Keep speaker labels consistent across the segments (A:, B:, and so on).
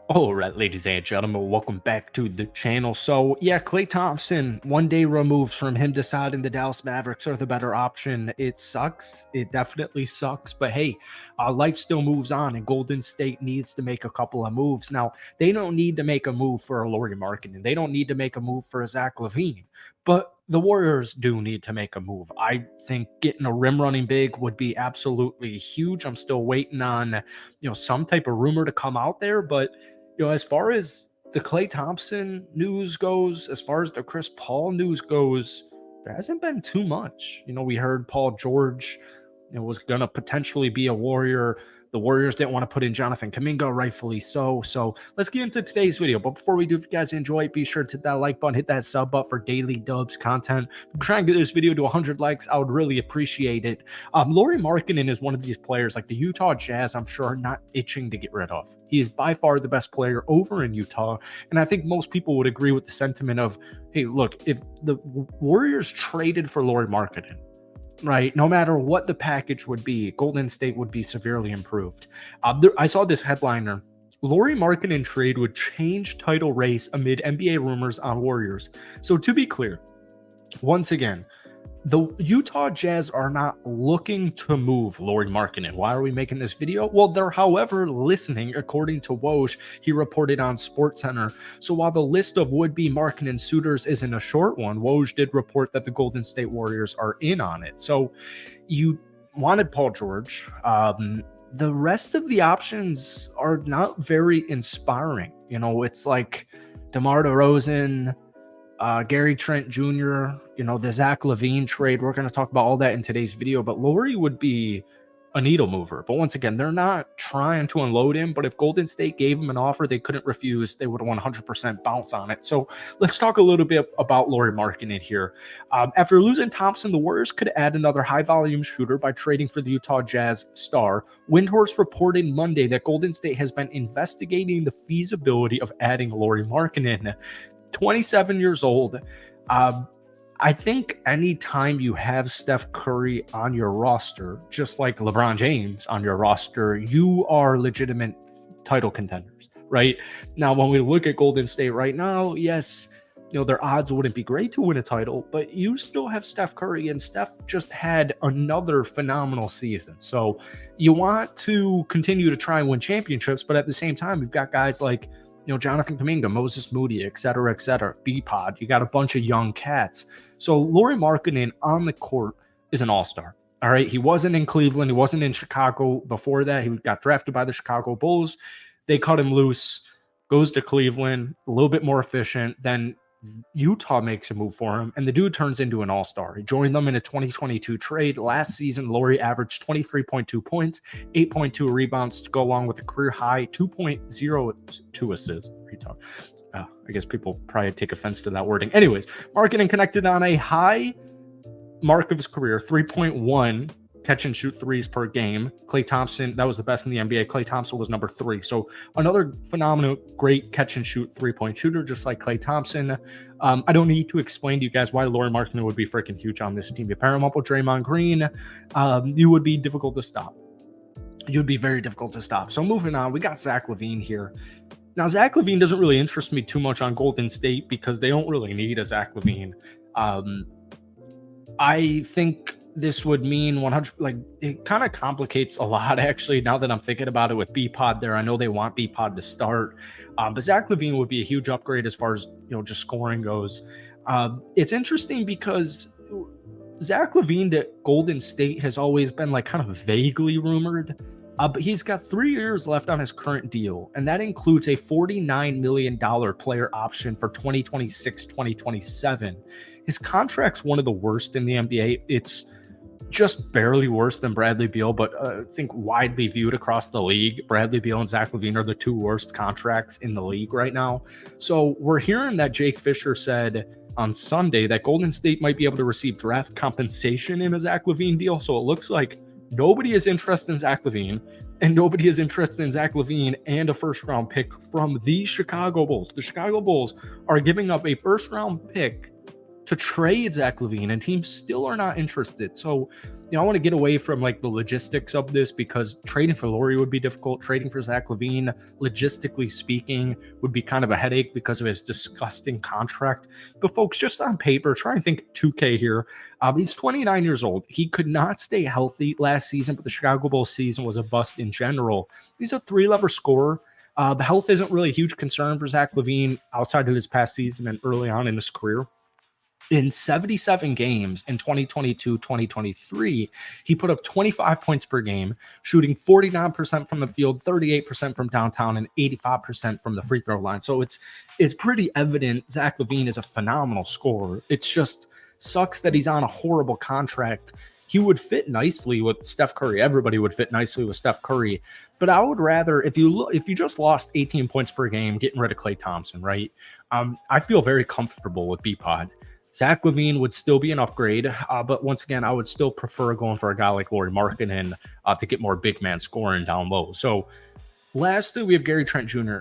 A: All right, ladies and gentlemen, welcome back to the channel. So, yeah, Klay Thompson, one day removed from him deciding the Dallas Mavericks are the better option. It sucks. It definitely sucks. But hey, life still moves on, and Golden State needs to make a couple of moves. Now, they don't need to make a move for a Lauri Markkanen. They don't need to make a move for a Zach LaVine. But the Warriors do need to make a move. I think getting a rim running big would be absolutely huge. I'm still waiting on, some type of rumor to come out there, but as far as the Klay Thompson news goes, as far as the Chris Paul news goes, there hasn't been too much. We heard Paul George, was going to potentially be a Warrior. The Warriors didn't want to put in Jonathan Kuminga, rightfully so. So let's get into today's video. But before we do, if you guys enjoy it, be sure to hit that like button, hit that sub button for daily dubs content. If we try and get this video to 100 likes, I would really appreciate it. Lauri Markkanen is one of these players, like the Utah Jazz, I'm sure, are not itching to get rid of. He is by far the best player over in Utah. And I think most people would agree with the sentiment of, hey, look, if the Warriors traded for Lauri Markkanen, right, no matter what the package would be, Golden State would be severely improved. I saw this headliner. Lauri Markkanen trade would change title race amid NBA rumors on Warriors. So to be clear, once again, the Utah Jazz are not looking to move Lauri Markkanen. Why are we making this video? Well, they're, however, listening, according to Woj. He reported on SportsCenter. So while the list of would-be Markkanen suitors isn't a short one, Woj did report that the Golden State Warriors are in on it. So you wanted Paul George. The rest of the options are not very inspiring. It's like DeMar DeRozan, Gary Trent Jr., the Zach LaVine trade. We're going to talk about all that in today's video, but Lauri would be a needle mover. But once again, they're not trying to unload him, but if Golden State gave him an offer they couldn't refuse, they would 100% bounce on it. So let's talk a little bit about Lauri Markkanen here. After losing Thompson, the Warriors could add another high-volume shooter by trading for the Utah Jazz star. Windhorst reported Monday that Golden State has been investigating the feasibility of adding Lauri Markkanen. 27 years old. I think anytime you have Steph Curry on your roster, just like LeBron James on your roster, you are legitimate title contenders, right? Now, when we look at Golden State right now, yes, their odds wouldn't be great to win a title, but you still have Steph Curry, and Steph just had another phenomenal season. So you want to continue to try and win championships, but at the same time, you've got guys like Jonathan Kuminga, Moses Moody, et cetera, B-Pod. You got a bunch of young cats. So Lauri Markkanen on the court is an all-star. All right. He wasn't in Cleveland. He wasn't in Chicago before that. He got drafted by the Chicago Bulls. They cut him loose, goes to Cleveland, a little bit more efficient. Then Utah makes a move for him, and the dude turns into an all-star. He joined them in a 2022 trade. Last season, Lauri averaged 23.2 points, 8.2 rebounds to go along with a career high 2.02 assists. I guess people probably take offense to that wording. Anyways, Markkanen connected on a high mark of his career, 3.1 catch and shoot threes per game. Klay Thompson, that was the best in the NBA. Klay Thompson was number 3. So another phenomenal, great catch and shoot 3-point shooter, just like Klay Thompson. I don't need to explain to you guys why Lauri Markkanen would be freaking huge on this team. You pair him up with Draymond Green, you would be difficult to stop. You would be very difficult to stop. So moving on, we got Zach LaVine here. Now, Zach LaVine doesn't really interest me too much on Golden State because they don't really need a Zach LaVine. I think this would mean 100, like, it kind of complicates a lot, actually, now that I'm thinking about it with B-Pod there. I know they want B-Pod to start, but Zach LaVine would be a huge upgrade as far as, just scoring goes. It's interesting because Zach LaVine to Golden State has always been, like, kind of vaguely rumored, but he's got 3 years left on his current deal, and that includes a $49 million player option for 2026-2027. His contract's one of the worst in the NBA. It's just barely worse than Bradley Beal, but I think widely viewed across the league, Bradley Beal and Zach LaVine are the 2 worst contracts in the league right now. So we're hearing that Jake Fisher said on Sunday that Golden State might be able to receive draft compensation in a Zach LaVine deal. So it looks like nobody is interested in Zach LaVine, and nobody is interested in Zach LaVine and a first-round pick from the Chicago Bulls. The Chicago Bulls are giving up a first-round pick to trade Zach LaVine, and teams still are not interested. So, I want to get away from like the logistics of this because trading for Lauri would be difficult. Trading for Zach LaVine, logistically speaking, would be kind of a headache because of his disgusting contract. But folks, just on paper, try and think 2K here. He's 29 years old. He could not stay healthy last season, but the Chicago Bulls season was a bust in general. He's a three-lever scorer. The health isn't really a huge concern for Zach LaVine outside of his past season and early on in his career. In 77 games in 2022-2023, he put up 25 points per game, shooting 49% from the field, 38% from downtown, and 85% from the free throw line. So it's pretty evident Zach LaVine is a phenomenal scorer. It's just sucks that he's on a horrible contract. He would fit nicely with Steph Curry. Everybody would fit nicely with Steph Curry. But I would rather, if you just lost 18 points per game, getting rid of Klay Thompson, right? I feel very comfortable with B-Pod. Zach LaVine would still be an upgrade, but once again, I would still prefer going for a guy like Lauri Markkanen to get more big man scoring down low. So lastly, we have Gary Trent Jr.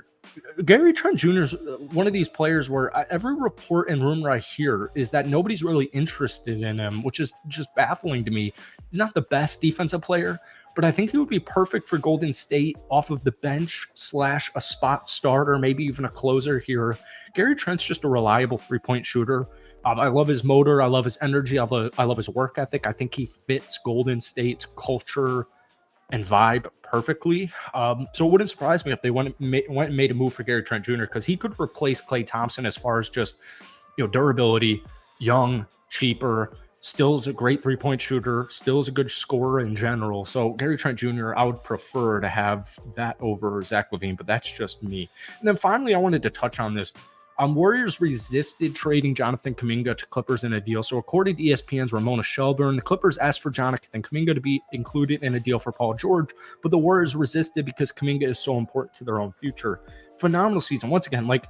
A: Gary Trent Jr. is one of these players where every report and rumor I hear is that nobody's really interested in him, which is just baffling to me. He's not the best defensive player, but I think he would be perfect for Golden State off of the bench / a spot starter, maybe even a closer here. Gary Trent's just a reliable three-point shooter. I love his motor. I love his energy. I love his work ethic. I think he fits Golden State's culture and vibe perfectly. So it wouldn't surprise me if they went and made a move for Gary Trent Jr. because he could replace Klay Thompson as far as just durability, young, cheaper, still is a great three-point shooter, still is a good scorer in general. So Gary Trent Jr., I would prefer to have that over Zach LaVine, but that's just me. And then finally, I wanted to touch on this. Warriors resisted trading Jonathan Kuminga to Clippers in a deal. So according to ESPN's Ramona Shelburne, the Clippers asked for Jonathan Kuminga to be included in a deal for Paul George, but the Warriors resisted because Kuminga is so important to their own future. Phenomenal season. Once again, like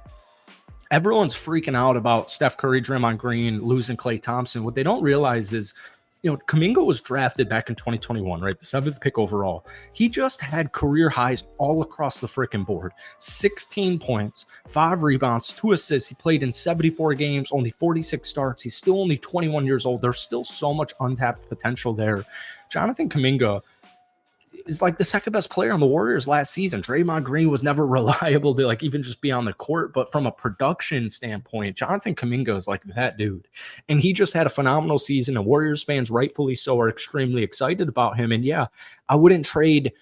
A: everyone's freaking out about Steph Curry, Draymond Green, losing Klay Thompson. What they don't realize is, Kuminga was drafted back in 2021, right? The 7th pick overall. He just had career highs all across the freaking board. 16 points, 5 rebounds, 2 assists. He played in 74 games, only 46 starts. He's still only 21 years old. There's still so much untapped potential there. Jonathan Kuminga is like the second best player on the Warriors last season. Draymond Green was never reliable to like even just be on the court, but from a production standpoint, Jonathan Kuminga is like that dude. And he just had a phenomenal season, and Warriors fans, rightfully so, are extremely excited about him. And yeah, I wouldn't trade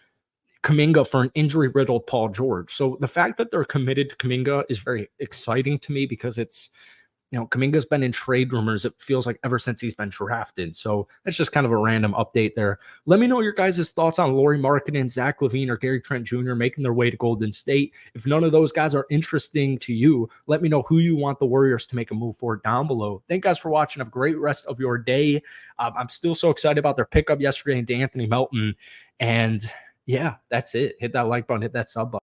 A: Kuminga for an injury-riddled Paul George. So the fact that they're committed to Kuminga is very exciting to me because it's, Kuminga's been in trade rumors, it feels like, ever since he's been drafted. So that's just kind of a random update there. Let me know your guys' thoughts on Lauri Markkanen, Zach LaVine, or Gary Trent Jr. making their way to Golden State. If none of those guys are interesting to you, let me know who you want the Warriors to make a move for down below. Thank you guys for watching. Have a great rest of your day. I'm still so excited about their pickup yesterday into Anthony Melton. And yeah, that's it. Hit that like button, hit that sub button.